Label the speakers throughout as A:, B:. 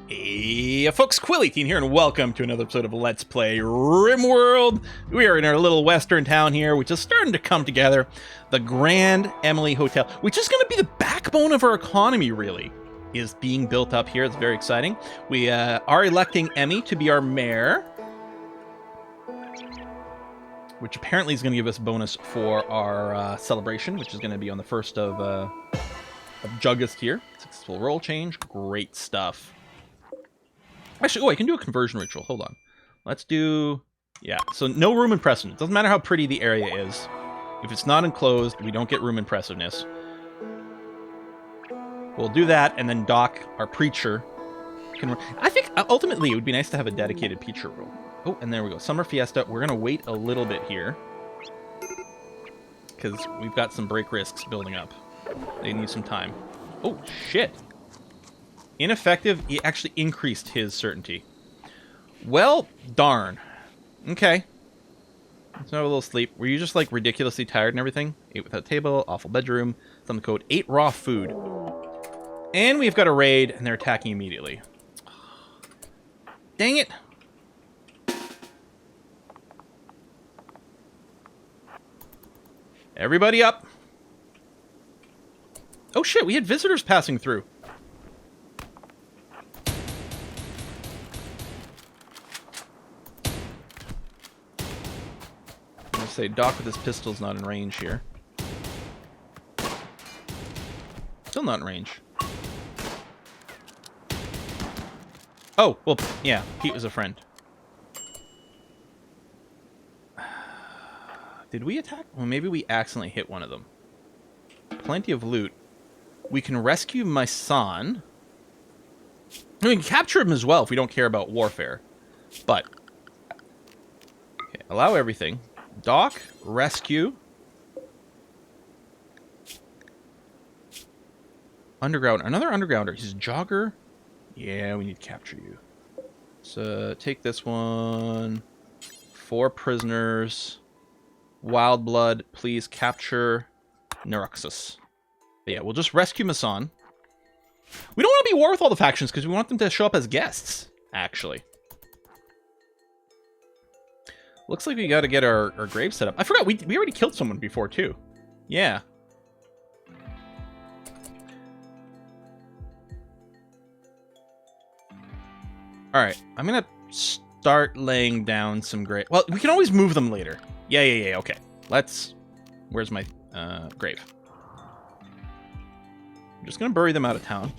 A: Hey folks, Quilly18 here, and welcome to another episode of Let's Play Rimworld. We are in our little western town here, which is starting to come together. The Grand Emily Hotel, which is going to be the backbone of our economy, really, is being built up here. It's very exciting. We are electing Emmy to be our mayor, which apparently is going to give us a bonus for our celebration, which is going to be on the 1st of August here. Successful role change. Great stuff. Actually, I can do a conversion ritual. Hold on. Let's do... Yeah, so no room impressiveness. Doesn't matter how pretty the area is. If it's not enclosed, we don't get room impressiveness. We'll do that, and then Doc, our preacher, can... I think, ultimately, it would be nice to have a dedicated preacher role. Oh, and there we go. Summer Fiesta. We're going to wait a little bit here, because we've got some break risks building up. They need some time. Oh, shit. Ineffective, he actually increased his certainty. Well, darn. Okay. Let's have a little sleep. Were you just, like, ridiculously tired and everything? Ate without table, awful bedroom. Some code, ate raw food. And we've got a raid, and they're attacking immediately. Dang it. Everybody up. Oh, shit, we had visitors passing through. Say Doc with his pistol's not in range here. Still not in range. Oh, well, yeah, Pete was a friend. Did we attack? Well, maybe we accidentally hit one of them. Plenty of loot. We can rescue my son. We can capture him as well if we don't care about warfare. But, okay, allow everything. Doc, rescue. Underground, another undergrounder. He's a jogger. Yeah, we need to capture you. So take this one. 4 prisoners. Wild blood, please capture Neuroxus. But yeah, we'll just rescue Masan. We don't want to be at war with all the factions because we want them to show up as guests, actually. Looks like we got to get our grave set up. I forgot, we already killed someone before, too. Yeah. Alright, I'm going to start laying down some grave... Well, we can always move them later. Yeah, okay. Let's... Where's my grave? I'm just going to bury them out of town.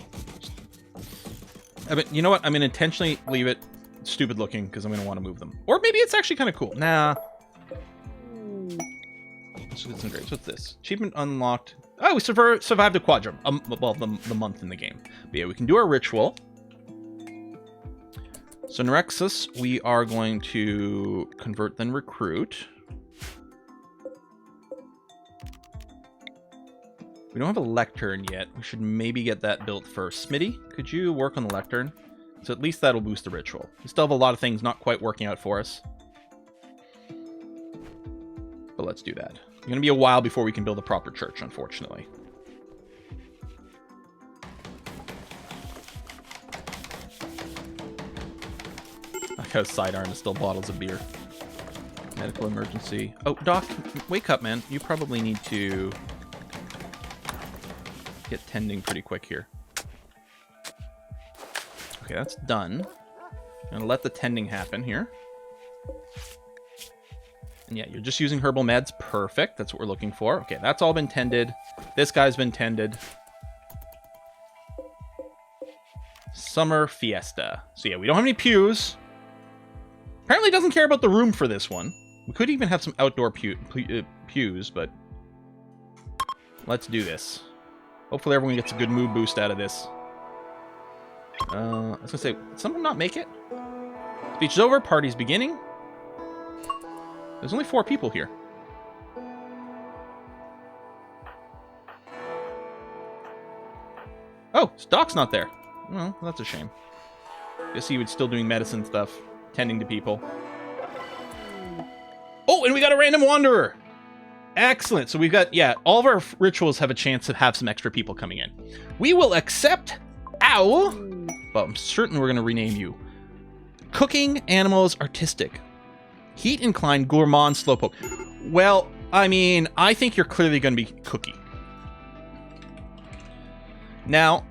A: But you know what? I'm going to intentionally leave it stupid looking because I'm going to want to move them. Or maybe it's actually kind of cool. Nah. Let's get some graves. What's this? Achievement unlocked. Oh, we survived a quadrum. Well, the month in the game. But yeah, we can do our ritual. So Nerexus, we are going to convert, then recruit. We don't have a lectern yet. We should maybe get that built first. Smitty, could you work on the lectern? So at least that'll boost the ritual. We still have a lot of things not quite working out for us. But let's do that. It's going to be a while before we can build a proper church, unfortunately. I got a sidearm and still bottles of beer. Medical emergency. Oh, Doc, wake up, man. You probably need to get tending pretty quick here. Okay, that's done. I'm going to let the tending happen here. And yeah, you're just using herbal meds. Perfect. That's what we're looking for. Okay, that's all been tended. This guy's been tended. Summer Fiesta. So yeah, we don't have any pews. Apparently doesn't care about the room for this one. We could even have some outdoor pews, but let's do this. Hopefully everyone gets a good mood boost out of this. I was gonna say, did someone not make it? Speech is over, party's beginning. There's only 4 people here. Oh, Doc's not there. Well, that's a shame. Guess he was still doing medicine stuff, tending to people. Oh, and we got a random wanderer! Excellent. So we've got, yeah, all of our rituals have a chance to have some extra people coming in. We will accept... Ow! but I'm certain we're going to rename you. Cooking Animals Artistic. Heat Inclined Gourmand Slowpoke. Well, I mean, I think you're clearly going to be Cookie. Now,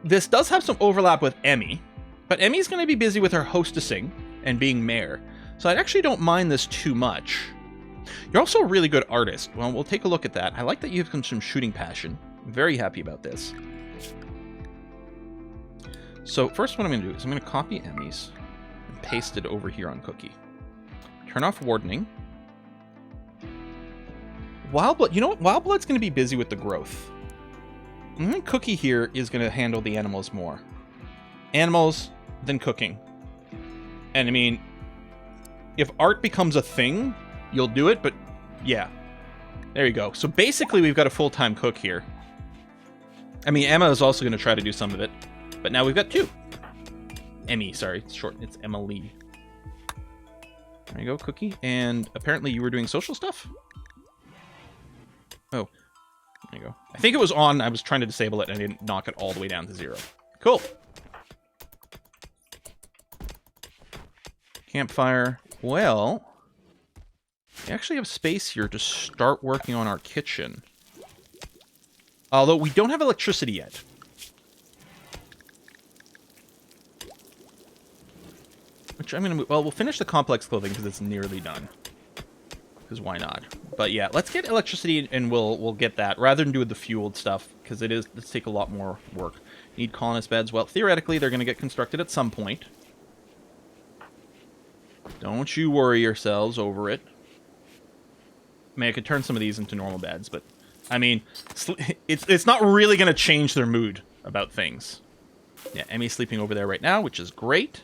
A: this does have some overlap with Emmy, but Emmy's going to be busy with her hostessing and being mayor, so I actually don't mind this too much. You're also a really good artist. Well, we'll take a look at that. I like that you have some shooting passion. I'm very happy about this. So first what I'm going to do is I'm going to copy Emmy's and paste it over here on Cookie. Turn off wardening. Wildblood, you know what? Wildblood's going to be busy with the growth. I think Cookie here is going to handle the animals more. Animals, then cooking. And I mean, if art becomes a thing, you'll do it, but yeah. There you go. So basically we've got a full-time cook here. I mean, Emma is also going to try to do some of it, but now we've got two. Emmy, sorry, it's short. It's Emily. There you go, Cookie. And apparently you were doing social stuff? Oh, there you go. I think it was on. I was trying to disable it and I didn't knock it all the way down to 0. Cool. Campfire. Well, we actually have space here to start working on our kitchen. Although we don't have electricity yet. Which I'm going to move. Well, we'll finish the complex clothing because it's nearly done. Because why not? But yeah, let's get electricity and we'll get that rather than do the fueled stuff because let's take a lot more work. Need colonist beds. Well, theoretically, they're going to get constructed at some point. Don't you worry yourselves over it. I mean, I could turn some of these into normal beds, but I mean, it's not really going to change their mood about things. Yeah, Emmy's sleeping over there right now, which is great.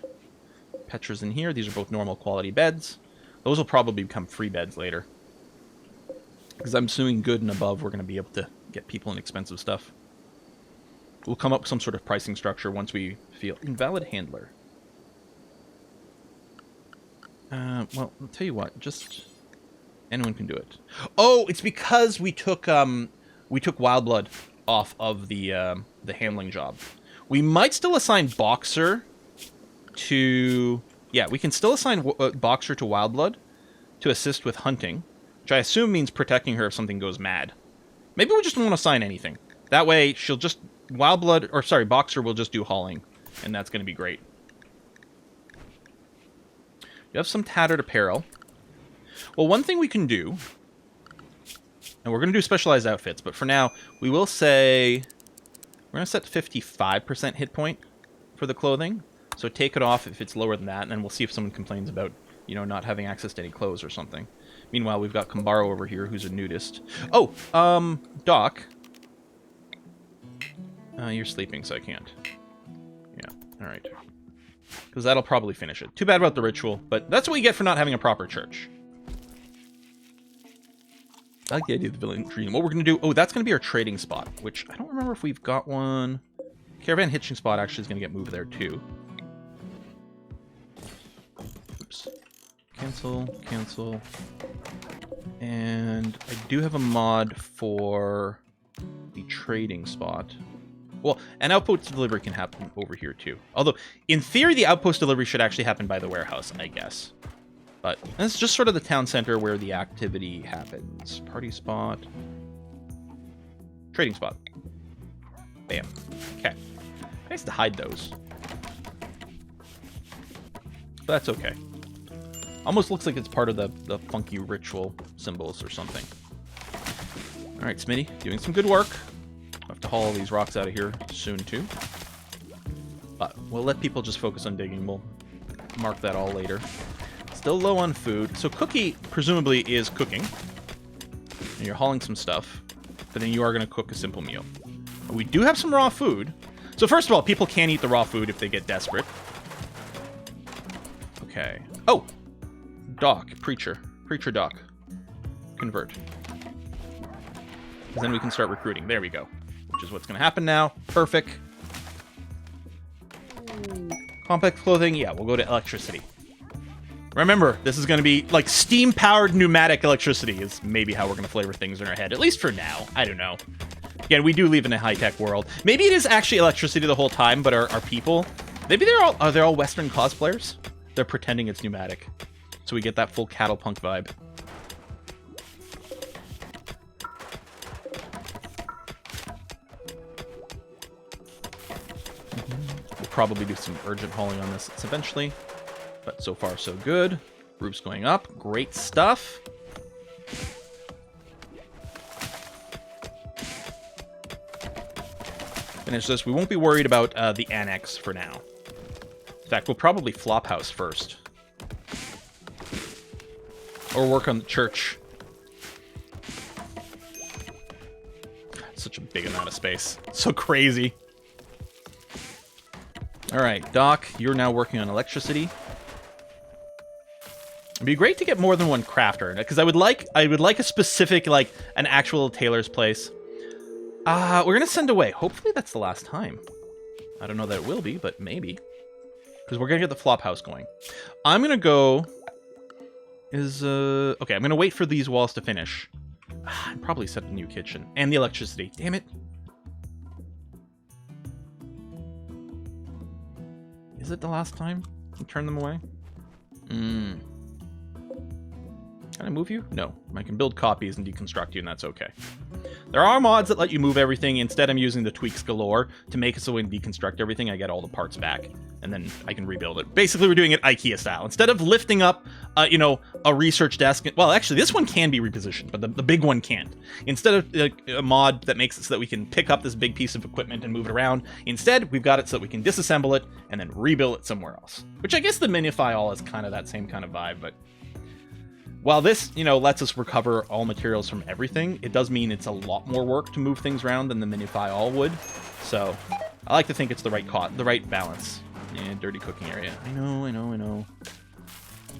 A: Petra's in here. These are both normal quality beds. Those will probably become free beds later. Because I'm assuming good and above, we're going to be able to get people inexpensive stuff. We'll come up with some sort of pricing structure once we feel invalid handler. Well, I'll tell you what, just anyone can do it. Oh, it's because we took Wildblood off of the handling job. We might still assign Boxer to... Yeah, we can still assign Boxer to Wildblood to assist with hunting, which I assume means protecting her if something goes mad. Maybe we just won't assign anything. That way, she'll just... Boxer will just do hauling, and that's going to be great. You have some tattered apparel. Well, one thing we can do, and we're going to do specialized outfits, but for now, we will say we're going to set 55% hit point for the clothing. So take it off if it's lower than that, and then we'll see if someone complains about, you know, not having access to any clothes or something. Meanwhile, we've got Kambaro over here, who's a nudist. Oh, Doc. You're sleeping, so I can't. Yeah, all right. Because that'll probably finish it. Too bad about the ritual, but that's what you get for not having a proper church. I like the idea of the village dream. What we're going to do... Oh, that's going to be our trading spot, which I don't remember if we've got one. Caravan hitching spot actually is going to get moved there, too. Oops. Cancel, cancel. And I do have a mod for the trading spot. Well, an outpost delivery can happen over here, too. Although, in theory, the outpost delivery should actually happen by the warehouse, I guess. But it's just sort of the town center where the activity happens. Party spot. Trading spot. Bam. Okay. Nice to hide those. But that's okay. Almost looks like it's part of the funky ritual symbols or something. Alright, Smitty. Doing some good work. I'll have to haul all these rocks out of here soon, too. But we'll let people just focus on digging. We'll mark that all later. Still low on food. So Cookie, presumably, is cooking. And you're hauling some stuff. But then you are going to cook a simple meal. But we do have some raw food. So first of all, people can eat the raw food if they get desperate. Okay. Oh! Doc. Preacher. Preacher Doc. Convert. And then we can start recruiting. There we go. Which is what's going to happen now. Perfect. Complex clothing. Yeah, we'll go to electricity. Remember, this is going to be like steam-powered pneumatic electricity is maybe how we're going to flavor things in our head. At least for now. I don't know. Again, we do live in a high-tech world. Maybe it is actually electricity the whole time, but our people Maybe are they all Western cosplayers? They're pretending it's pneumatic. So we get that full cattle punk vibe. We'll probably do some urgent hauling on this eventually. But so far so good. Roof's going up. Great stuff. Finish this. We won't be worried about the annex for now. In fact, we'll probably flop house first. Or work on the church. Such a big amount of space. So crazy. Alright, Doc, you're now working on electricity. It'd be great to get more than one crafter, because I would like a specific, like, an actual tailor's place. We're gonna send away. Hopefully that's the last time. I don't know that it will be, but maybe. Because we're gonna get the flop house going. I'm gonna go... Okay, I'm gonna wait for these walls to finish. I'd probably set the new kitchen. And the electricity. Damn it. Is it the last time you turn them away? Can I move you? No. I can build copies and deconstruct you, and that's okay. There are mods that let you move everything. Instead, I'm using the tweaks galore to make it so when deconstruct everything, I get all the parts back, and then I can rebuild it. Basically, we're doing it IKEA style. Instead of lifting up, you know, a research desk. Well, actually, this one can be repositioned, but the big one can't. Instead of a mod that makes it so that we can pick up this big piece of equipment and move it around, instead, we've got it so that we can disassemble it and then rebuild it somewhere else. Which I guess the Minify all is kind of that same kind of vibe, but... While this, you know, lets us recover all materials from everything, it does mean it's a lot more work to move things around than the Minify all would. So, I like to think it's the right balance. Yeah, dirty cooking area. I know.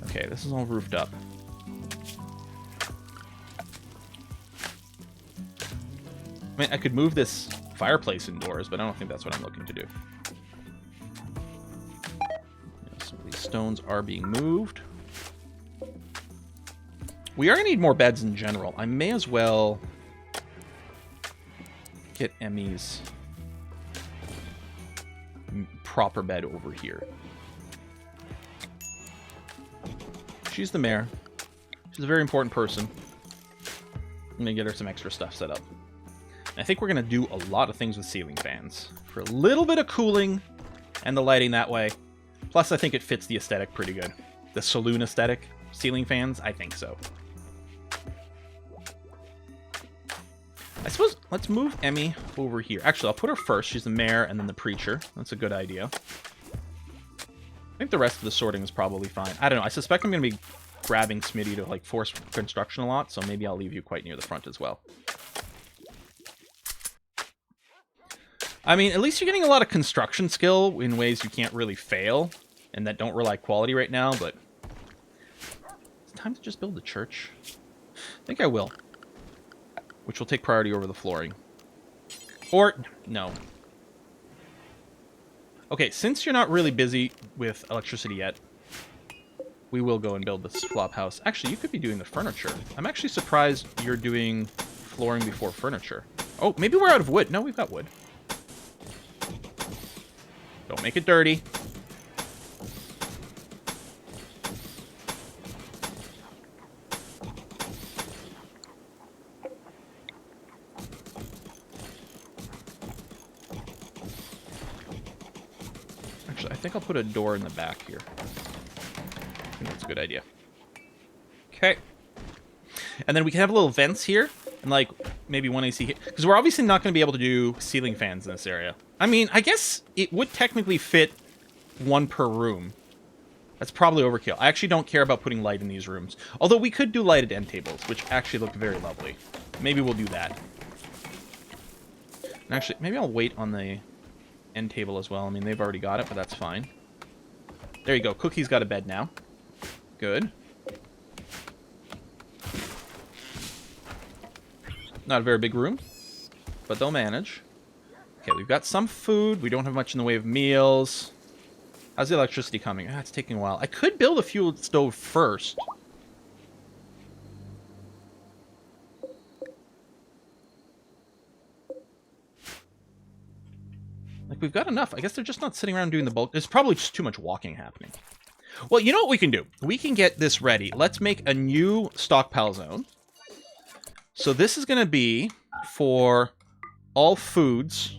A: Okay, this is all roofed up. I mean, I could move this fireplace indoors, but I don't think that's what I'm looking to do. Yeah, some of these stones are being moved. We are going to need more beds in general. I may as well get Emmy's proper bed over here. She's the mayor. She's a very important person. I'm going to get her some extra stuff set up. And I think we're going to do a lot of things with ceiling fans. For a little bit of cooling and the lighting that way. Plus, I think it fits the aesthetic pretty good. The saloon aesthetic. Ceiling fans, I think so. I suppose let's move Emmy over here. Actually, I'll put her first. She's the mayor and then the preacher. That's a good idea. I think the rest of the sorting is probably fine. I don't know. I suspect I'm going to be grabbing Smitty to like force construction a lot, so maybe I'll leave you quite near the front as well. I mean, at least you're getting a lot of construction skill in ways you can't really fail and that don't rely quality right now, but it's time to just build the church. I think I will. Which will take priority over the flooring. Or, no. Okay, since you're not really busy with electricity yet, we will go and build this flop house. Actually, you could be doing the furniture. I'm actually surprised you're doing flooring before furniture. Oh, maybe we're out of wood. No, we've got wood. Don't make it dirty. I think I'll put a door in the back here. I think that's a good idea. Okay. And then we can have little vents here. And like, maybe one AC here. Because we're obviously not going to be able to do ceiling fans in this area. I mean, I guess it would technically fit one per room. That's probably overkill. I actually don't care about putting light in these rooms. Although we could do lighted end tables, which actually look very lovely. Maybe we'll do that. And actually, maybe I'll wait on the end table as well. I mean, they've already got it, but that's fine. There you go. Cookie's got a bed now. Good. Not a very big room, but they'll manage. Okay, we've got some food. We don't have much in the way of meals. How's the electricity coming? Ah, it's taking a while. I could build a fuel stove first. Like, we've got enough. I guess they're just not sitting around doing the bulk. There's probably just too much walking happening. Well, you know what we can do? We can get this ready. Let's make a new stockpile zone. So this is going to be for all foods.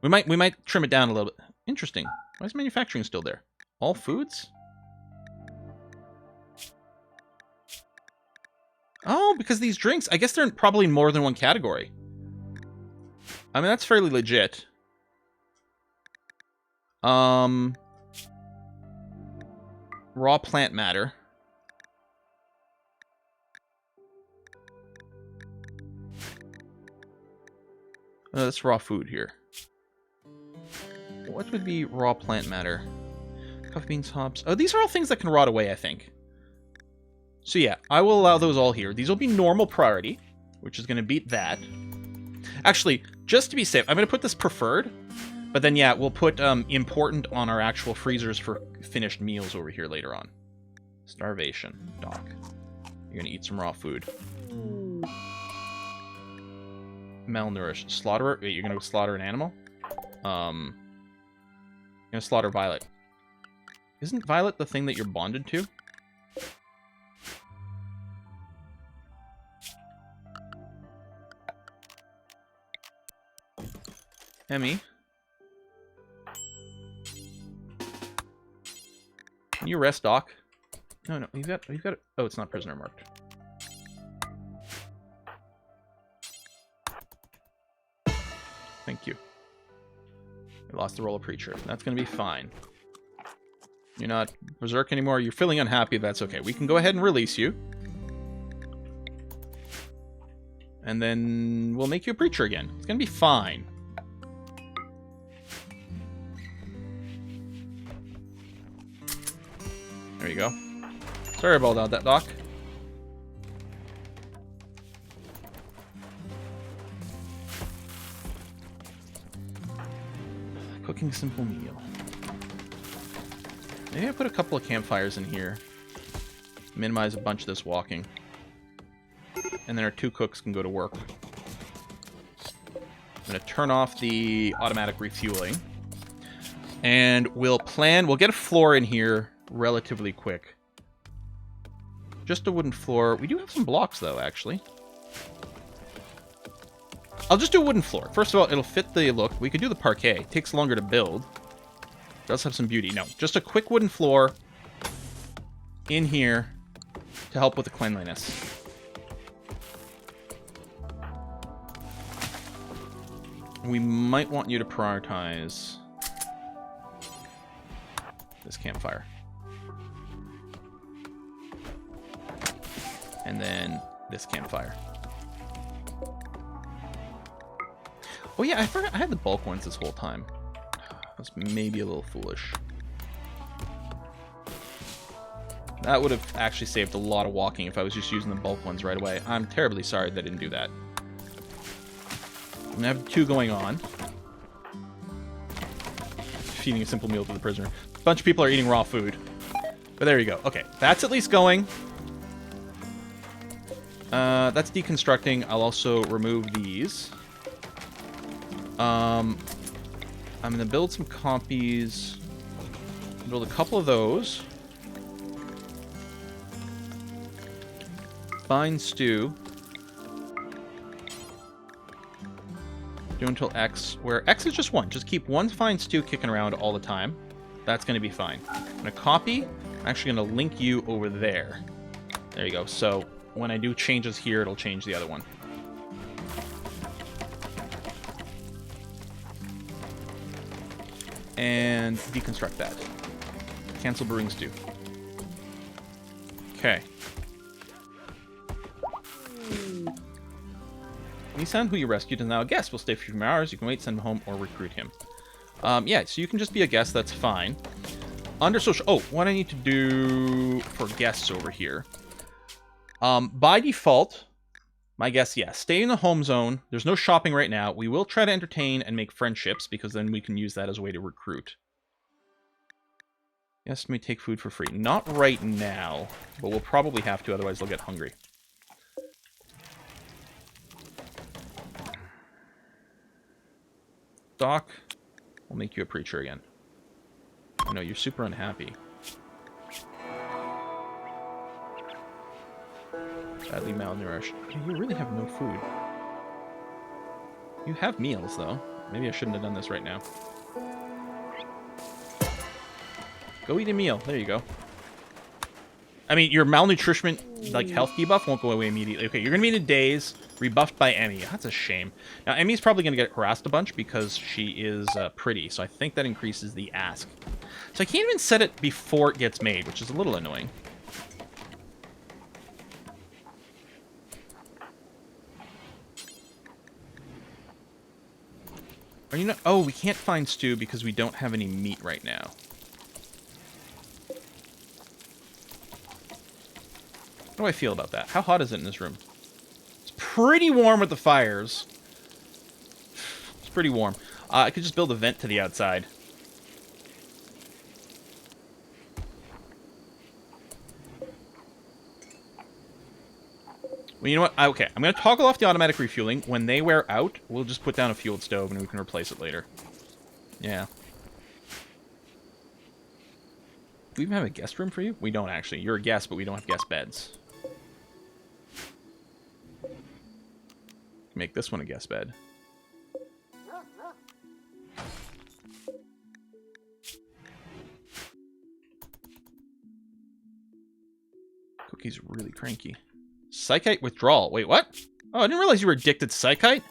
A: We might trim it down a little bit. Interesting. Why is manufacturing still there? All foods? Oh, because these drinks, I guess they're probably in more than one category. I mean, that's fairly legit. Raw plant matter. That's raw food here. What would be raw plant matter? Coffee beans, hops. Oh, these are all things that can rot away, I think. So yeah, I will allow those all here. These will be normal priority, which is going to beat that. Actually, just to be safe, I'm going to put this preferred. But then, yeah, we'll put important on our actual freezers for finished meals over here later on. Starvation. Doc. You're going to eat some raw food. Malnourished. Slaughterer? Wait, you're going to slaughter an animal? You're going to slaughter Violet. Isn't Violet the thing that you're bonded to? Emmy. Can you rest, Doc? No, you've got it. Oh, it's not prisoner marked. Thank you. We lost the role of preacher. That's going to be fine. You're not berserk anymore. You're feeling unhappy. That's okay. We can go ahead and release you. And then we'll make you a preacher again. It's going to be fine. There you go. Sorry about that, Doc. Cooking simple meal. Maybe I put a couple of campfires in here. Minimize a bunch of this walking. And then our 2 cooks can go to work. I'm going to turn off the automatic refueling. And we'll get a floor in here relatively quick. Just a wooden floor. We do have some blocks, though, actually. I'll just do a wooden floor. First of all, it'll fit the look. We could do the parquet. It takes longer to build. It does have some beauty. No, just a quick wooden floor in here to help with the cleanliness. We might want you to prioritize this campfire. And then this campfire. Oh yeah, I forgot I had the bulk ones this whole time. That's maybe a little foolish. That would have actually saved a lot of walking if I was just using the bulk ones right away. I'm terribly sorry that I didn't do that. I'm gonna have 2 going on. Feeding a simple meal to the prisoner. A bunch of people are eating raw food. But there you go. Okay, that's at least going. That's deconstructing. I'll also remove these. I'm going to build some copies. Build a couple of those. Fine stew. Do until X, where X is just 1. Just keep 1 fine stew kicking around all the time. That's going to be fine. I'm going to copy. I'm actually going to link you over there. There you go. So when I do changes here, it'll change the other one. And deconstruct that. Cancel brewing stew. Okay. Nissan, who you rescued, is now a guest. Will stay for a few more hours. You can wait, send him home, or recruit him. Yeah, so you can just be a guest. That's fine. Under social... Oh, what I need to do for guests over here. By default, my guess, yeah, stay in the home zone. There's no shopping right now. We will try to entertain and make friendships, because then we can use that as a way to recruit. Yes, may take food for free. Not right now, but we'll probably have to, otherwise they'll get hungry. Doc, We'll make you a preacher again. I know, you're super unhappy. Badly malnourished. You really have no food. You have meals, though. Maybe I shouldn't have done this right now. Go eat a meal. There you go. I mean, your malnutrition, like, health debuff won't go away immediately. Okay, you're going to be in a daze, rebuffed by Emmy. That's a shame. Now, Emmy's probably going to get harassed a bunch because she is pretty, so I think that increases the ask. So I can't even set it before it gets made, which is a little annoying. Or, you know, oh, we can't find stew because we don't have any meat right now. How do I feel about that? How hot is it in this room? It's pretty warm with the fires. It's pretty warm. I could just build a vent to the outside. Well, you know what? Okay, I'm going to toggle off the automatic refueling. When they wear out, we'll just put down a fueled stove and we can replace it later. Yeah. Do we even have a guest room for you? We don't, actually. You're a guest, but we don't have guest beds. Make this one a guest bed. Cookie's really cranky. Psychite withdrawal. Wait, what? Oh, I didn't realize you were addicted to Psychite.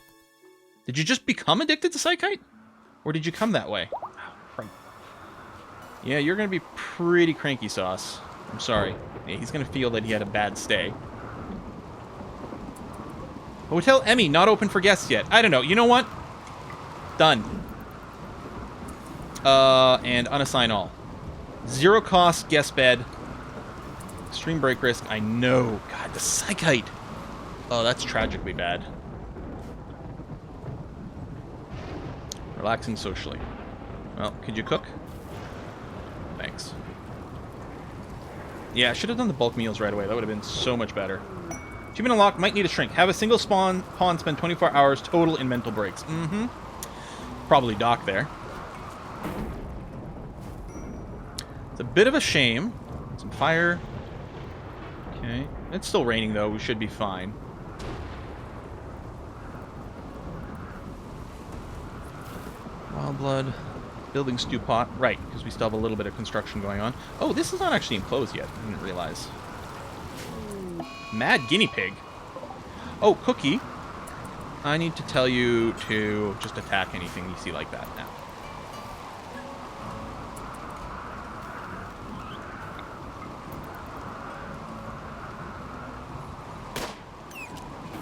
A: Did you just become addicted to Psychite? Or did you come that way? Oh, yeah, you're going to be pretty cranky, Sauce. I'm sorry. Yeah, he's going to feel that he had a bad stay. Hotel Emmy, not open for guests yet. I don't know. You know what? Done. And unassign all. Zero cost guest bed. Extreme break risk. I know. God, the Psychite. Oh, that's tragically bad. Relaxing socially. Well, could you cook? Thanks. Yeah, I should have done the bulk meals right away. That would have been so much better. Achievement unlocked. Might need a shrink. Have a single pawn spend 24 hours total in mental breaks. Mm-hmm. Probably dock there. It's a bit of a shame. Some fire. Okay. It's still raining, though. We should be fine. Wild blood. Building stew pot. Right, because we still have a little bit of construction going on. Oh, this is not actually enclosed yet. I didn't realize. Mad guinea pig. Oh, Cookie. I need to tell you to just attack anything you see like that now.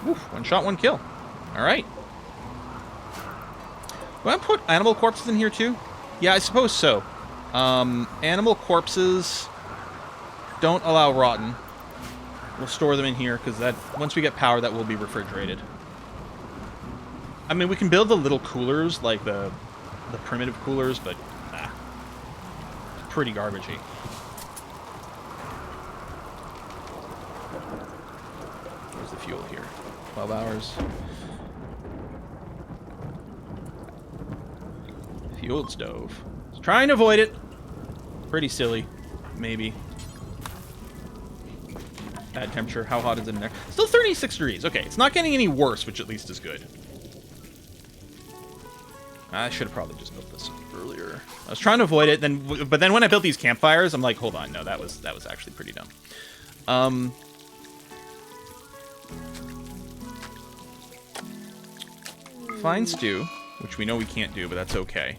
A: Oof, one shot, one kill. All right. Do I put animal corpses in here too? Yeah, I suppose so. Animal corpses don't allow rotten. We'll store them in here because that once we get power, that will be refrigerated. I mean, we can build the little coolers like the primitive coolers, but nah, it's pretty garbagey. Where's the fuel here? 12 hours. Fueled stove. Try and avoid it. Pretty silly, maybe. Bad temperature. How hot is it in there? Still 36 degrees. Okay, it's not getting any worse, which at least is good. I should have probably just built this earlier. I was trying to avoid it, but then when I built these campfires, I'm like, hold on, no, that was actually pretty dumb. Fine stew, which we know we can't do, but that's okay.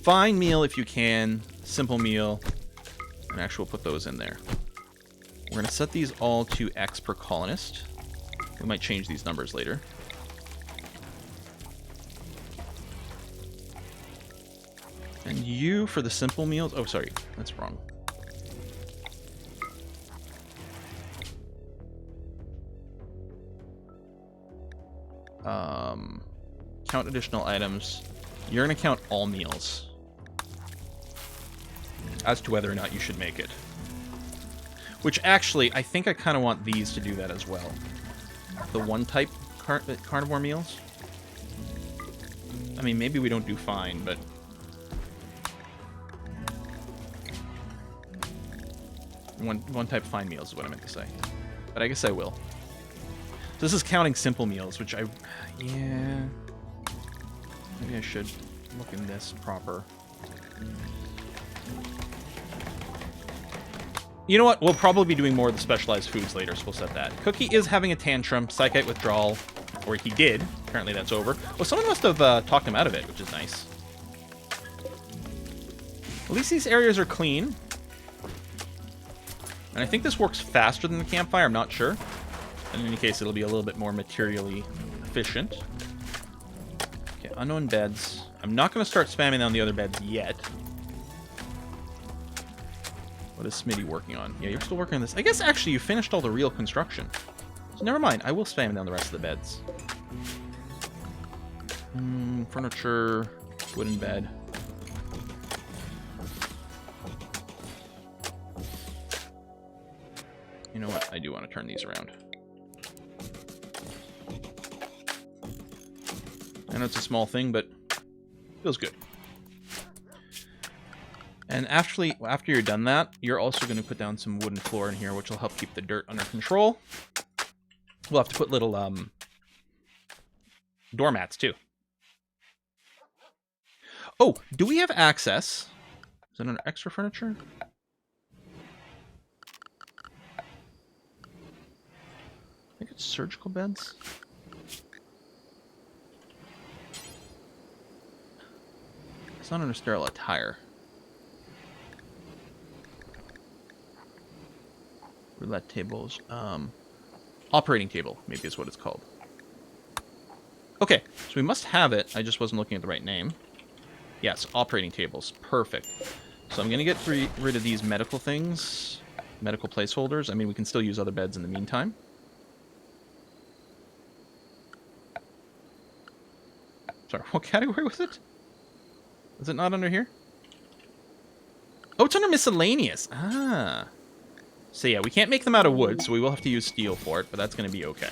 A: Fine meal if you can. Simple meal. And actually, we'll put those in there. We're going to set these all to X per colonist. We might change these numbers later. And you for the simple meals. Oh, sorry. That's wrong. Count additional items. You're going to count all meals as to whether or not you should make it. Which actually, I think I kind of want these to do that as well. The one type carnivore meals? I mean, maybe we don't do fine, but... One type of fine meals is what I meant to say. But I guess I will. So this is counting simple meals, which I... Yeah... Maybe I should look in this proper. You know what? We'll probably be doing more of the specialized foods later, so we'll set that. Cookie is having a tantrum, psychite withdrawal, or he did. Apparently that's over. Oh, someone must have talked him out of it, which is nice. At least these areas are clean. And I think this works faster than the campfire, I'm not sure. In any case, it'll be a little bit more materially efficient. Okay, unknown beds. I'm not going to start spamming down the other beds yet. What is Smitty working on? Yeah, you're still working on this. I guess, actually, you finished all the real construction. So never mind. I will spam down the rest of the beds. Furniture. Wooden bed. You know what? I do want to turn these around. I know it's a small thing, but feels good. And after you're done that, you're also going to put down some wooden floor in here, which will help keep the dirt under control. We'll have to put little doormats, too. Oh, do we have access? Is it under extra furniture? I think it's surgical beds. It's not under sterile attire. Roulette tables. Operating table, maybe is what it's called. Okay, so we must have it. I just wasn't looking at the right name. Yes, operating tables. Perfect. So I'm going to get rid of these medical things. Medical placeholders. I mean, we can still use other beds in the meantime. Sorry, what category was it? Is it not under here? Oh, it's under miscellaneous. Ah. So yeah, we can't make them out of wood, so we will have to use steel for it, but that's going to be okay.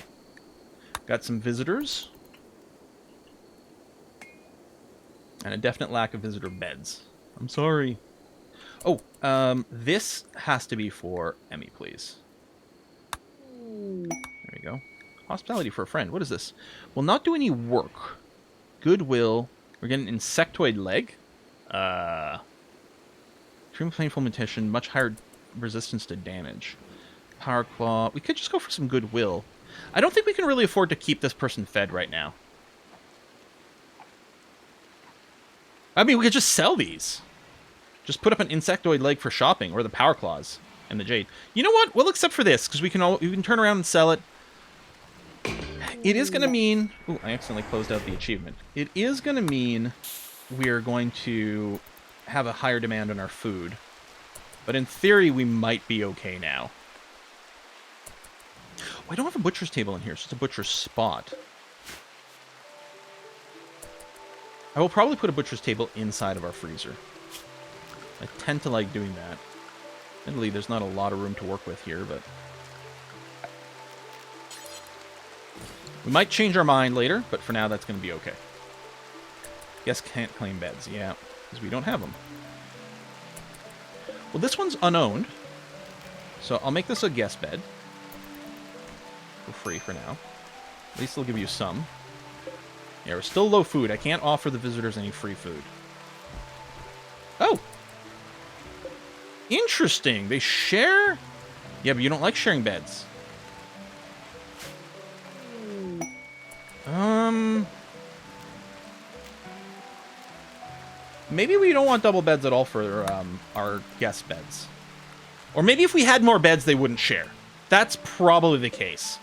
A: Got some visitors. And a definite lack of visitor beds. I'm sorry. Oh, this has to be for Emmy, please. There we go. Hospitality for a friend. What is this? Will not do any work. Goodwill. We're getting an insectoid leg. Extreme painful mutation. Much higher resistance to damage. Power claw. We could just go for some goodwill. I don't think we can really afford to keep this person fed right now. I mean, we could just sell these. Just put up an insectoid leg for shopping, or the power claws and the jade. You know what? We'll accept for this because we can turn around and sell it. It is going to mean... Ooh, I accidentally closed out the achievement. It is going to mean we're going to have a higher demand on our food. But in theory, we might be okay now. Oh, I don't have a butcher's table in here, so it's a butcher's spot. I will probably put a butcher's table inside of our freezer. I tend to like doing that. Admittedly, there's not a lot of room to work with here, but... We might change our mind later, but for now, that's going to be okay. Guests can't claim beds. Yeah, because we don't have them. Well, this one's unowned, so I'll make this a guest bed. For free for now. At least they'll give you some. Yeah, we're still low food. I can't offer the visitors any free food. Oh! Interesting. They share? Yeah, but you don't like sharing beds. Maybe we don't want double beds at all for our guest beds. Or maybe if we had more beds, they wouldn't share. That's probably the case.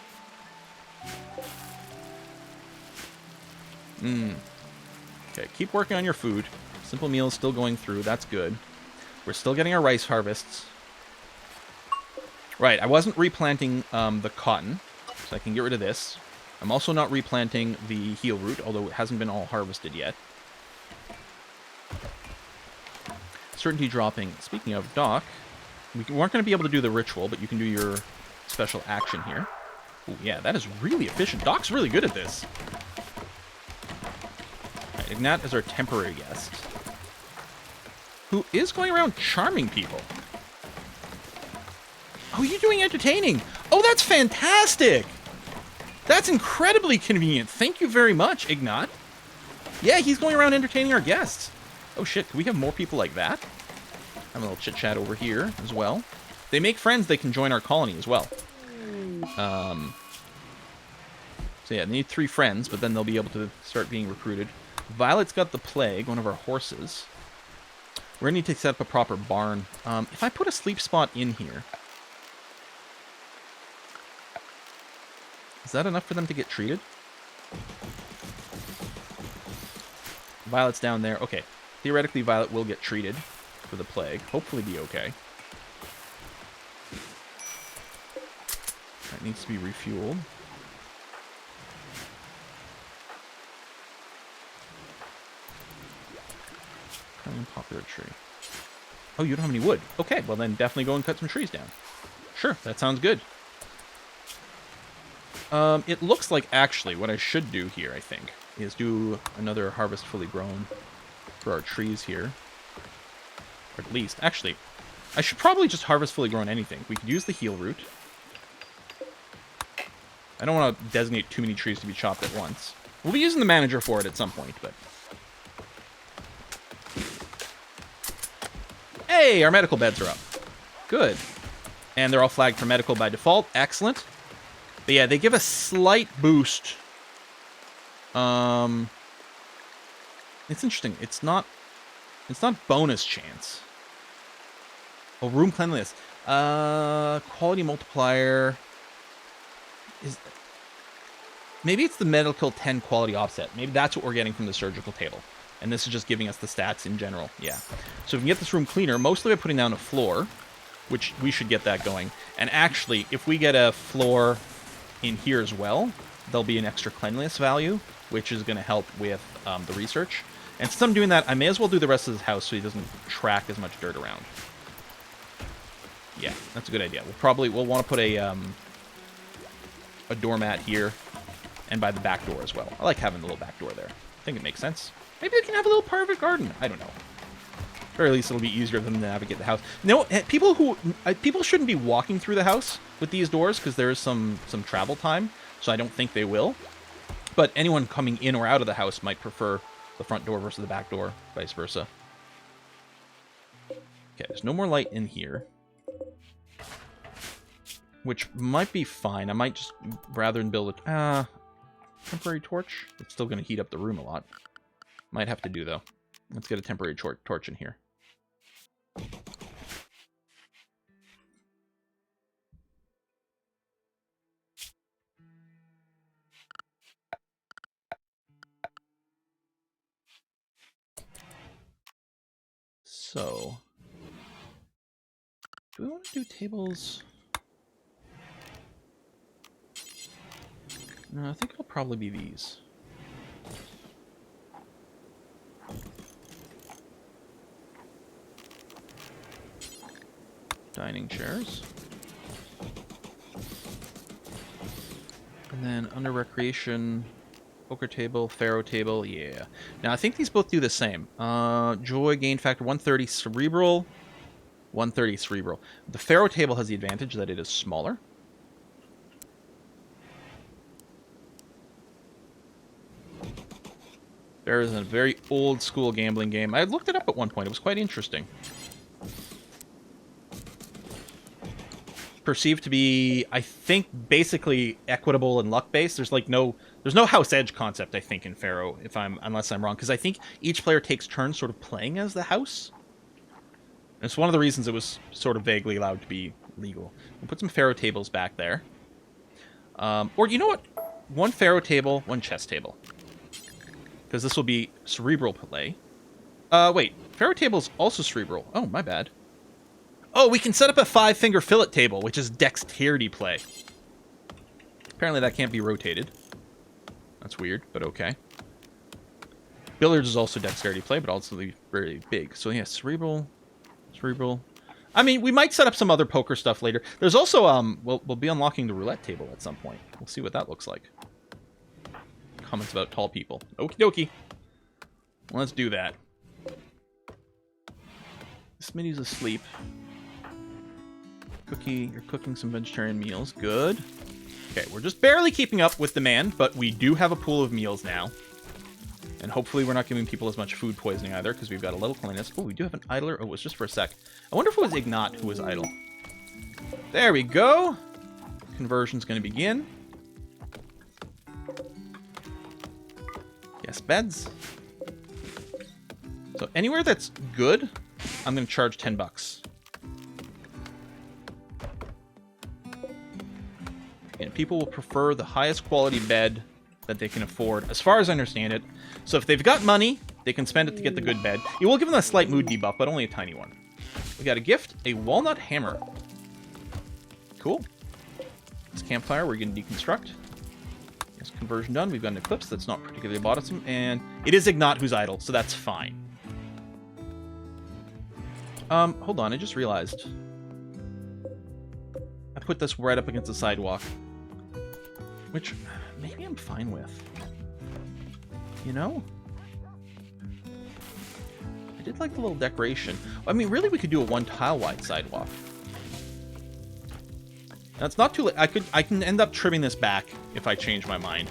A: Okay, keep working on your food. Simple meals still going through. That's good. We're still getting our rice harvests. Right, I wasn't replanting the cotton, so I can get rid of this. I'm also not replanting the heel root, although it hasn't been all harvested yet. Certainty dropping. Speaking of, Doc, we weren't going to be able to do the ritual, but you can do your special action here. Ooh, yeah, that is really efficient. Doc's really good at this. Right, Ignat is our temporary guest, who is going around charming people. Oh, you're doing entertaining. Oh, that's fantastic. That's incredibly convenient. Thank you very much, Ignat. Yeah, he's going around entertaining our guests. Oh, shit. Can we have more people like that? Have a little chit-chat over here as well. If they make friends, they can join our colony as well. So, yeah, they need 3 friends, but then they'll be able to start being recruited. Violet's got the plague, one of our horses. We're going to need to set up a proper barn. If I put a sleep spot in here... Is that enough for them to get treated? Violet's down there. Okay. Theoretically, Violet will get treated for the plague. Hopefully be okay. That needs to be refueled. Popular tree. Oh, you don't have any wood. Okay, well then definitely go and cut some trees down. Sure, that sounds good. It looks like, actually, what I should do here, I think, is do another harvest fully grown for our trees here. Or at least, actually, I should probably just harvest fully grown anything. We could use the heal root. I don't want to designate too many trees to be chopped at once. We'll be using the manager for it at some point, but... Hey, our medical beds are up. Good. And they're all flagged for medical by default. Excellent. But yeah, they give a slight boost. It's interesting. It's not bonus chance. Oh, room cleanliness. Quality multiplier. Maybe it's the medical 10 quality offset. Maybe that's what we're getting from the surgical table. And this is just giving us the stats in general. Yeah. So if we can get this room cleaner, mostly by putting down a floor, which we should get that going. And actually, if we get a floor in here as well, there'll be an extra cleanliness value, which is going to help with the research. And since I'm doing that, I may as well do the rest of his house so he doesn't track as much dirt around. Yeah, that's a good idea. We'll want to put a doormat here and by the back door as well. I like having the little back door there. I think it makes sense. Maybe they can have a little private garden. I don't know. At the very least, it'll be easier for them to navigate the house. No, people shouldn't be walking through the house with these doors because there is some travel time, so I don't think they will. But anyone coming in or out of the house might prefer the front door versus the back door, vice versa. Okay, there's no more light in here, which might be fine. I might just, rather than build a temporary torch, it's still going to heat up the room a lot. Might have to do, though. Let's get a temporary torch in here. So, do we want to do tables? No, I think it'll probably be these. Dining chairs. And then under recreation, poker table, faro table, yeah. Now I think these both do the same. Joy gain factor 130 cerebral, 130 cerebral. The faro table has the advantage that it is smaller. There is a very old school gambling game. I looked it up at one point. It was quite interesting. Perceived to be, I think, basically equitable and luck-based. There's no house edge concept, I think, in Faro, unless I'm wrong, because I think each player takes turns sort of playing as the house. And it's one of the reasons it was sort of vaguely allowed to be legal. We'll put some Faro tables back there. Or you know what? One Faro table, one chess table. Because this will be cerebral play. Wait, Faro table's also cerebral. Oh, my bad. Oh, we can set up a 5-finger fillet table, which is dexterity play. Apparently that can't be rotated. That's weird, but okay. Billiards is also dexterity play, but also very big. So yeah, cerebral. I mean, we might set up some other poker stuff later. There's also, we'll be unlocking the roulette table at some point. We'll see what that looks like. Comments about tall people. Okie dokie. Let's do that. Smitty's asleep. Cookie, you're cooking some vegetarian meals. Good. Okay, we're just barely keeping up with demand, but we do have a pool of meals now. And hopefully we're not giving people as much food poisoning either, because we've got a level cleanliness. Oh, we do have an idler. Oh, it was just for a sec. I wonder if it was Ignat who was idle. There we go. Conversion's going to begin. Yes, beds. So anywhere that's good, I'm going to charge $10. And people will prefer the highest quality bed that they can afford, as far as I understand it. So if they've got money, they can spend it to get the good bed. It will give them a slight mood debuff, but only a tiny one. We got a gift, a walnut hammer. Cool. This campfire, we're going to deconstruct. Yes, conversion done. We've got an eclipse that's not particularly bothersome, and it is Ignat who's idle, so that's fine. Hold on, I just realized. I put this right up against the sidewalk, which maybe I'm fine with. You know? I did like the little decoration. I mean, really, we could do a one tile wide sidewalk. That's not too late. I can end up trimming this back if I change my mind.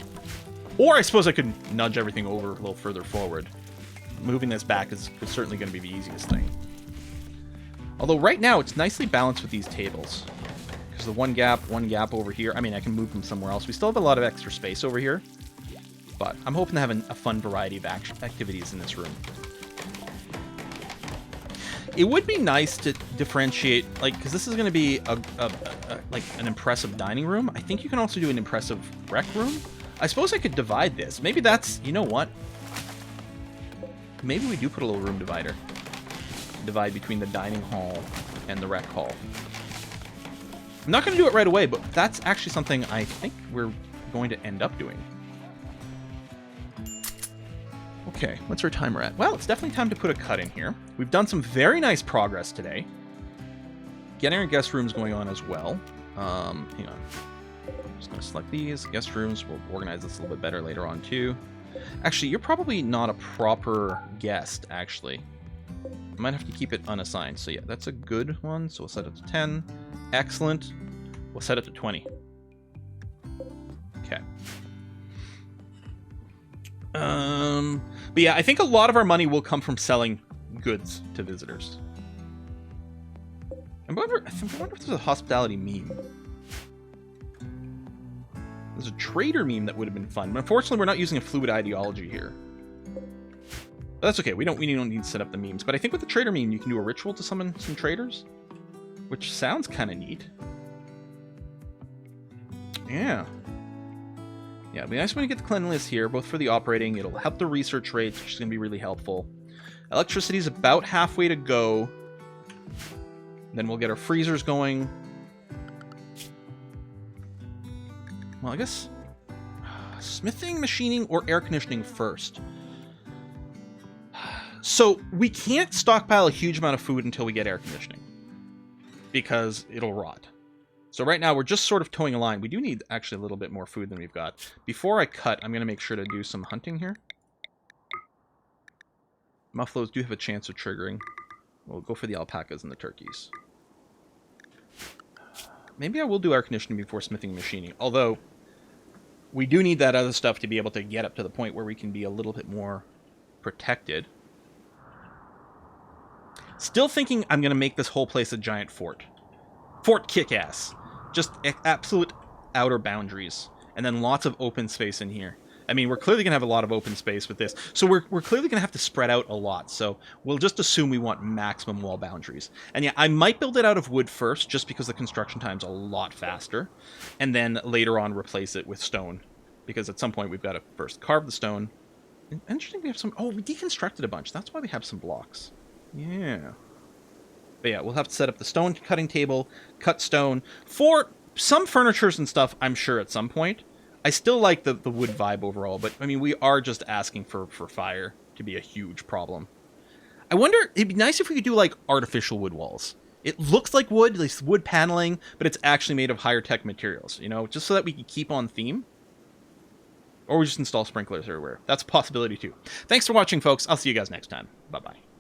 A: Or I suppose I could nudge everything over a little further forward. Moving this back is certainly going to be the easiest thing. Although right now it's nicely balanced with these tables. Because the one gap over here. I mean, I can move them somewhere else. We still have a lot of extra space over here. But I'm hoping to have a fun variety of activities in this room. It would be nice to differentiate, like, because this is going to be like an impressive dining room. I think you can also do an impressive rec room. I suppose I could divide this. Maybe that's, you know what? Maybe we do put a little room divider. Divide between the dining hall and the rec hall. I'm not going to do it right away, but that's actually something I think we're going to end up doing. Okay, what's our timer at? Well, it's definitely time to put a cut in here. We've done some very nice progress today. Getting our guest rooms going on as well. Hang on. I'm just going to select these. Guest rooms. We'll organize this a little bit better later on, too. Actually, you're probably not a proper guest, actually. I might have to keep it unassigned. So, yeah, that's a good one. So, we'll set it to 10. Excellent. We'll set it to 20. Okay. But yeah, I think a lot of our money will come from selling goods to visitors. I wonder if there's a hospitality meme. There's a trader meme that would have been fun. But unfortunately, we're not using a fluid ideology here. But that's okay. We don't need to set up the memes. But I think with the trader meme, you can do a ritual to summon some traders, which sounds kind of neat. Yeah. Yeah, it'd be nice when we get the cleanliness here, both for the operating. It'll help the research rates, which is going to be really helpful. Electricity is about halfway to go. Then we'll get our freezers going. Well, I guess smithing, machining, or air conditioning first. So we can't stockpile a huge amount of food until we get air conditioning, because it'll rot. So right now we're just sort of towing a line. We do need actually a little bit more food than we've got. Before I cut, I'm going to make sure to do some hunting here. Muffaloes do have a chance of triggering. We'll go for the alpacas and the turkeys. Maybe I will do air conditioning before smithing and machining. Although, we do need that other stuff to be able to get up to the point where we can be a little bit more protected. Still thinking I'm going to make this whole place a giant fort. Fort Kick-Ass. Just absolute outer boundaries. And then lots of open space in here. I mean, we're clearly going to have a lot of open space with this. So we're clearly going to have to spread out a lot. So we'll just assume we want maximum wall boundaries. And yeah, I might build it out of wood first, just because the construction time's a lot faster. And then later on replace it with stone. Because at some point we've got to first carve the stone. Interesting, we have some... Oh, we deconstructed a bunch. That's why we have some blocks. Yeah. But yeah, we'll have to set up the stone cutting table, cut stone. For some furnitures and stuff, I'm sure at some point. I still like the wood vibe overall, but I mean, we are just asking for fire to be a huge problem. I wonder, it'd be nice if we could do like artificial wood walls. It looks like wood, like wood paneling, but it's actually made of higher tech materials, you know, just so that we can keep on theme. Or we just install sprinklers everywhere. That's a possibility too. Thanks for watching, folks. I'll see you guys next time. Bye-bye.